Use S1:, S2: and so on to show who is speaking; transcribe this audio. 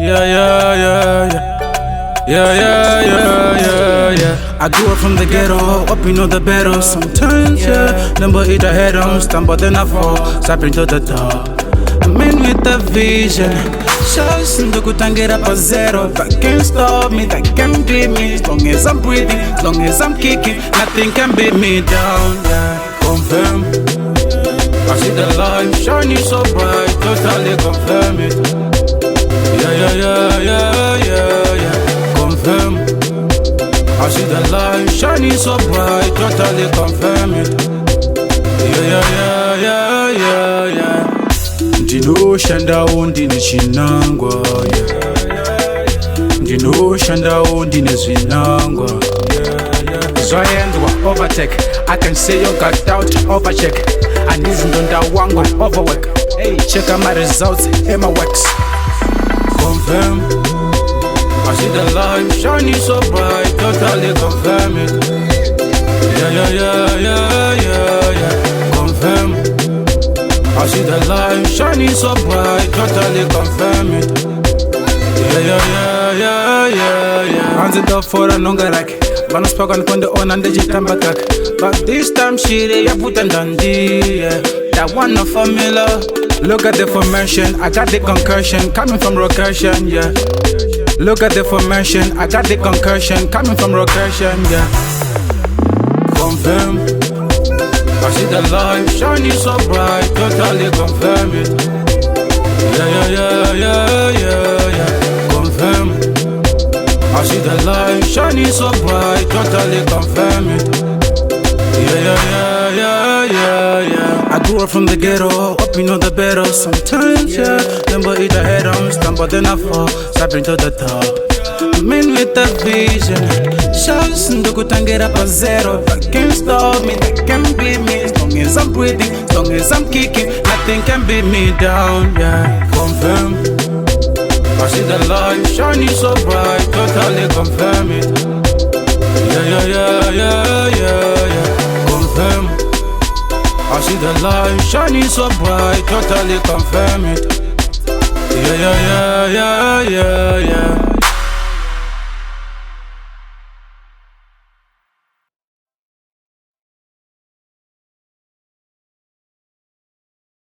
S1: Yeah, yeah, yeah, yeah. Yeah, yeah, yeah, yeah, yeah. I grew up from the ghetto, up in all the battle. Sometimes, yeah, number eat a head on, stumble then I fall, stepping to the top. I'm in with the vision. Shots in the good and get up a zero. That can't stop me, that can't beat me. As long as I'm breathing, as long as I'm kicking, nothing can beat me down, yeah. Confirm. I see the light shining so bright, totally confirm it. Yeah, yeah, yeah, yeah, yeah, yeah. Confirm. I see the light shining so bright, totally confirm it. Yeah, yeah, yeah, yeah, yeah, yeah. Ndinoshandawo ndine chinangwa, yeah. Ndinoshandawo ndine zvinangwa, zvaendwa overtake. I can say you got out overcheck. I need ndonda wangu overwork. Hey, check out my results and my works. Confirm. I see the light shining so bright, totally confirm it. Yeah, yeah, yeah, yeah, yeah, yeah. Confirm. I see the light shining so bright, totally confirm it. Yeah, yeah, yeah, yeah, yeah, yeah. Hands it up for a longer like. Bana spoken when the on and the jitamba kak. But this time she ya put and dundee, yeah. That one no formula. Look at the formation, I got the concussion coming from recursion, yeah. Look at the formation, I got the concussion coming from recursion, yeah. Confirm. I see the light shining so bright, totally confirm it. Yeah, yeah, yeah, yeah, yeah, yeah. Confirm. I see the light shining so bright, totally confirm it. Yeah, yeah, yeah, yeah, yeah, yeah. I grew up from the ghetto, up in all the battle. Sometimes, yeah, number eat a head on, stumble then I fall, stepping to the top. I'm in with the vision. Shots in the good and get up a zero. That can't stop me, that can't beat me. As long as I'm breathing, as long as I'm kicking, nothing can beat me down, yeah. Confirm. I see the light shining so bright, totally confirm it. Yeah, yeah, yeah, yeah, yeah, yeah. Confirm. I see the light shining so bright, totally confirm it. Yeah, yeah, yeah, yeah, yeah, yeah.